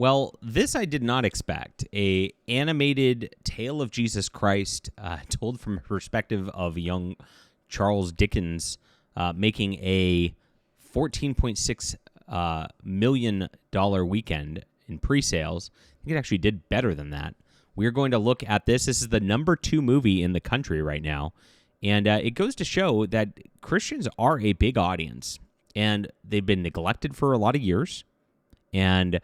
Well, this I did not expect. A animated tale of Jesus Christ, told from a perspective of young Charles Dickens, making a $14.6 million weekend in pre-sales. I think it actually did better than that. We're going to look at this. This is the number 2 movie in the country right now. And it goes to show that Christians are a big audience. And they've been neglected for a lot of years. And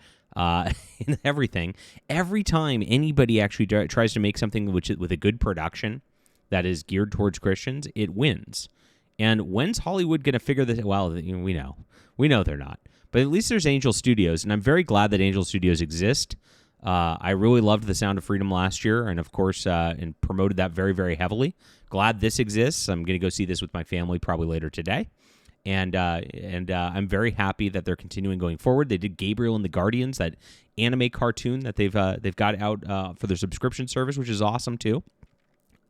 in everything, every time anybody actually tries to make something with a good production that is geared towards Christians, it wins. And when's Hollywood going to figure this? Well, we know they're not. But at least there's Angel Studios, and I'm very glad that Angel Studios exist. I really loved The Sound of Freedom last year, and of course, and promoted that very, very heavily. Glad this exists. I'm going to go see this with my family probably later today. And I'm very happy that they're continuing going forward. They did Gabriel and the Guardians, that anime cartoon that they've got out for their subscription service, which is awesome too.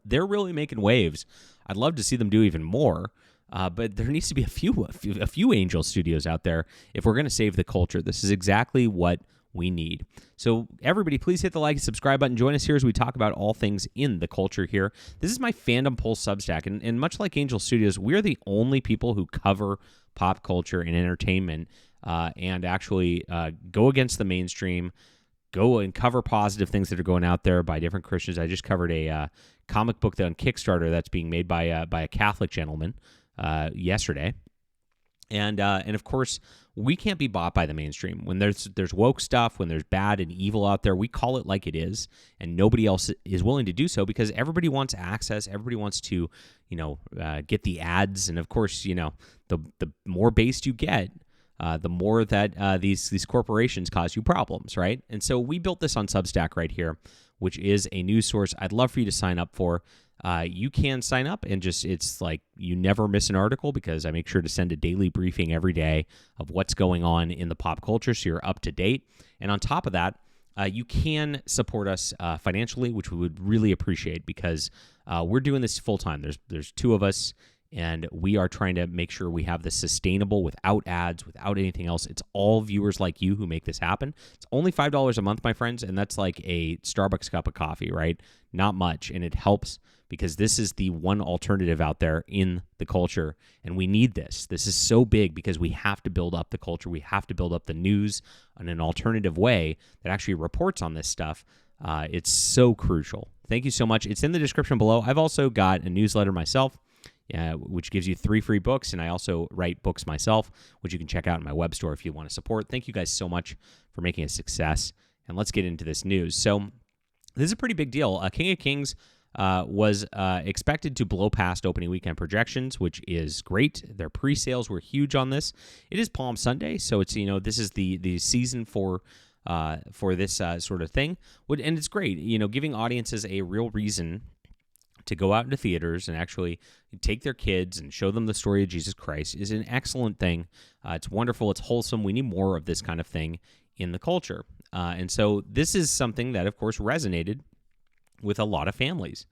They're really making waves. I'd love to see them do even more, but there needs to be a few Angel Studios out there if we're going to save the culture. This is exactly what we need. So everybody, please hit the like and subscribe button. Join us here as we talk about all things in the culture here. This is my Fandom Pulse Substack, and much like Angel Studios, we're the only people who cover pop culture and entertainment and actually go against the mainstream, go and cover positive things that are going out there by different Christians. I just covered a comic book on Kickstarter that's being made by a Catholic gentleman yesterday. And of course, we can't be bought by the mainstream. When there's woke stuff, when there's bad and evil out there, we call it like it is, and nobody else is willing to do so because everybody wants access. Everybody wants to, get the ads, and of course, the more based you get, the more that these corporations cause you problems, right? And so we built this on Substack right here, which is a news source I'd love for you to sign up for. You can sign up and it's like you never miss an article because I make sure to send a daily briefing every day of what's going on in the pop culture so you're up to date. And on top of that, you can support us financially, which we would really appreciate because we're doing this full time. There's 2 of us, and we are trying to make sure we have this sustainable without ads, without anything else. It's all viewers like you who make this happen. It's only $5 a month, my friends, and that's like a Starbucks cup of coffee, right? Not much, and it helps because this is the one alternative out there in the culture, and we need this. This is so big because we have to build up the culture. We have to build up the news in an alternative way that actually reports on this stuff. It's so crucial. Thank you so much. It's in the description below. I've also got a newsletter myself, which gives you 3 free books, and I also write books myself, which you can check out in my web store if you want to support. Thank you guys so much for making a success, and let's get into this news. So this is a pretty big deal. King of Kings was expected to blow past opening weekend projections, which is great. Their pre-sales were huge on this. It is Palm Sunday, so it's this is the season for this sort of thing, and it's great. Giving audiences a real reason to go out into theaters and actually take their kids and show them the story of Jesus Christ is an excellent thing. It's wonderful. It's wholesome. We need more of this kind of thing in the culture, and so this is something that, of course, resonated with a lot of families.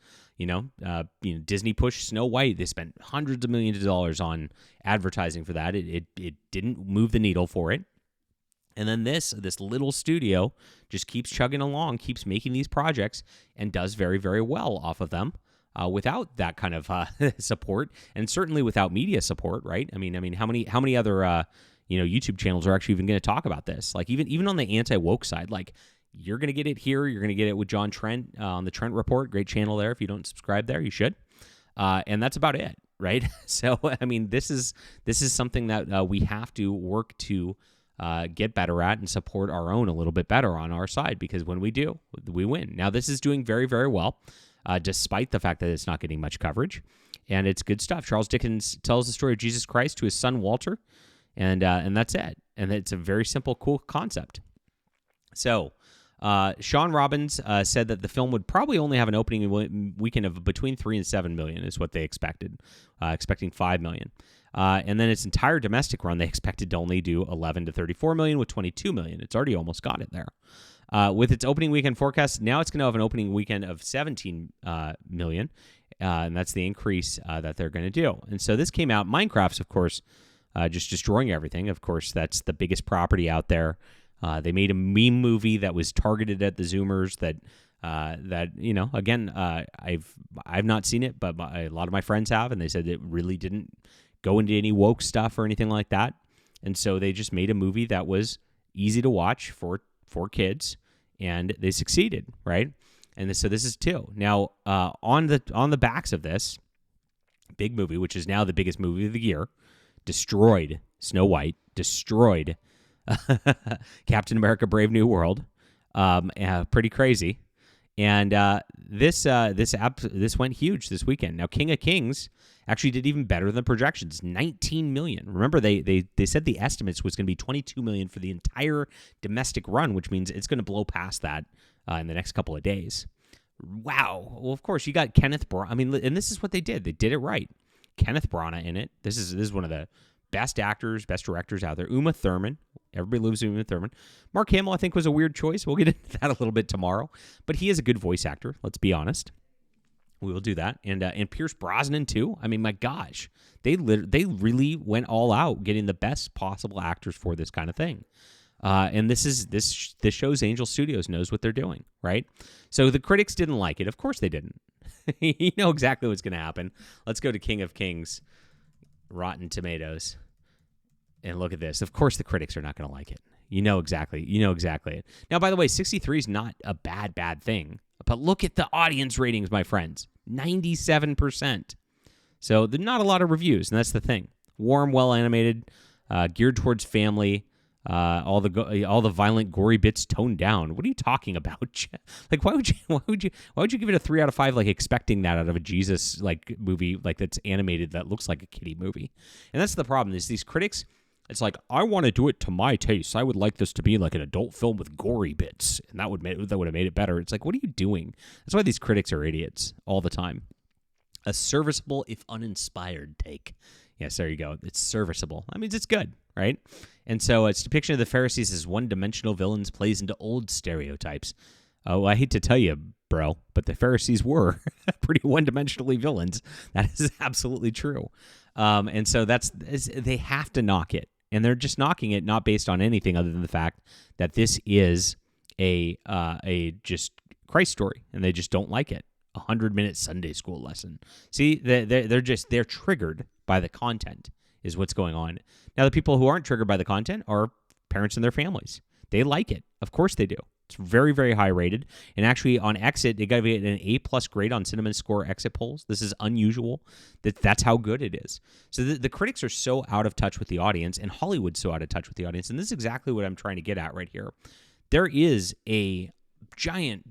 Disney pushed Snow White. They spent hundreds of millions of dollars on advertising for that. It didn't move the needle for it. And then this little studio just keeps chugging along, keeps making these projects, and does very, very well off of them without that kind of support, and certainly without media support, right? I mean, how many other YouTube channels are actually even going to talk about this? Like even on the anti-woke side, like, you're going to get it here. You're going to get it with John Trent on the Trent Report. Great channel there. If you don't subscribe there, you should. And that's about it, right? So, this is something that we have to work to get better at and support our own a little bit better on our side, because when we do, we win. Now, this is doing very, very well, despite the fact that it's not getting much coverage. And it's good stuff. Charles Dickens tells the story of Jesus Christ to his son, Walter, and that's it. And it's a very simple, cool concept. So, Sean Robbins said that the film would probably only have an opening weekend of between 3 and 7 million is what they expected, expecting 5 million. And then its entire domestic run, they expected to only do 11 to 34 million with 22 million. It's already almost got it there. With its opening weekend forecast, now it's going to have an opening weekend of 17 million, and that's the increase that they're going to do. And so this came out. Minecraft's, of course, just destroying everything. Of course, that's the biggest property out there. They made a meme movie that was targeted at the Zoomers. Again, I've not seen it, but a lot of my friends have, and they said it really didn't go into any woke stuff or anything like that. And so they just made a movie that was easy to watch for kids, and they succeeded, right? And so this is 2. Now, on the backs of this big movie, which is now the biggest movie of the year, destroyed Snow White, destroyed Captain America: Brave New World, pretty crazy. And this went huge this weekend. Now, King of Kings actually did even better than projections, 19 million. Remember, they said the estimates was going to be 22 million for the entire domestic run, which means it's going to blow past that in the next couple of days. Wow. Well, of course, you got Kenneth Branagh. I mean, and this is what they did. They did it right. Kenneth Branagh in it. This is one of the best actors, best directors out there. Uma Thurman. Everybody loves Uma Thurman. Mark Hamill, I think, was a weird choice. We'll get into that a little bit tomorrow. But he is a good voice actor, let's be honest. We will do that. And Pierce Brosnan, too. I mean, my gosh. They really went all out getting the best possible actors for this kind of thing. And this shows Angel Studios knows what they're doing, right? So the critics didn't like it. Of course they didn't. You know exactly what's going to happen. Let's go to King of Kings, Rotten Tomatoes, and look at this. Of course the critics are not going to like it. You know exactly. Now, by the way, 63 is not a bad thing. But look at the audience ratings, my friends. 97%. So there's not a lot of reviews, and that's the thing. Warm, well-animated, geared towards family. All the violent, gory bits toned down. What are you talking about? Like, why would you give it a 3 out of 5? Like, expecting that out of a Jesus like movie like that's animated that looks like a kiddie movie. And that's the problem is these critics. It's like, I want to do it to my taste. I would like this to be like an adult film with gory bits, and that would have made it better. It's like, what are you doing? That's why these critics are idiots all the time. A serviceable, if uninspired take. Yes, there you go. It's serviceable. That means it's good, right? And so its depiction of the Pharisees as one-dimensional villains plays into old stereotypes. Oh, I hate to tell you, bro, but the Pharisees were pretty one-dimensionally villains. That is absolutely true. And so they have to knock it. And they're just knocking it not based on anything other than the fact that this is a just Christ story, and they just don't like it. 100-minute Sunday school lesson. See, they're triggered by the content is what's going on. Now, the people who aren't triggered by the content are parents and their families. They like it. Of course they do. It's very, very high rated. And actually on Exit, they got to get an A+ grade on Cinema Score exit polls. This is unusual. That's how good it is. So the critics are so out of touch with the audience, and Hollywood's so out of touch with the audience. And this is exactly what I'm trying to get at right here. There is a giant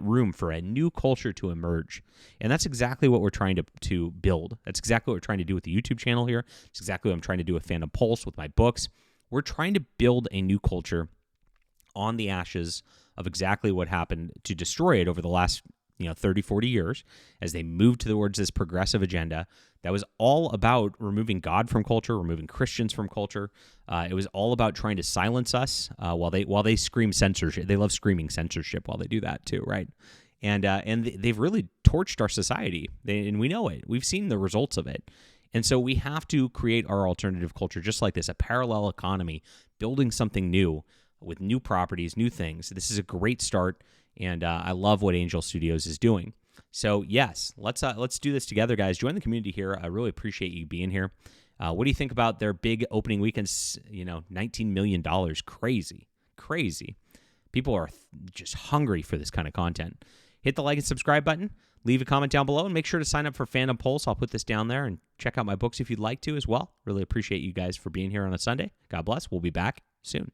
room for a new culture to emerge. And that's exactly what we're trying to build. That's exactly what we're trying to do with the YouTube channel here. It's exactly what I'm trying to do with Fandom Pulse, with my books. We're trying to build a new culture on the ashes of exactly what happened to destroy it over the last 30, 40 years as they moved towards this progressive agenda that was all about removing God from culture, removing Christians from culture. It was all about trying to silence us while they scream censorship. They love screaming censorship while they do that too, right? And they've really torched our society, and we know it. We've seen the results of it. And so we have to create our alternative culture just like this, a parallel economy, building something new with new properties, new things. This is a great start, and I love what Angel Studios is doing. So yes, let's do this together, guys. Join the community here. I really appreciate you being here. What do you think about their big opening weekends? $19 million, crazy. People are just hungry for this kind of content. Hit the like and subscribe button. Leave a comment down below, and make sure to sign up for Fandom Pulse. I'll put this down there, and check out my books if you'd like to as well. Really appreciate you guys for being here on a Sunday. God bless. We'll be back soon.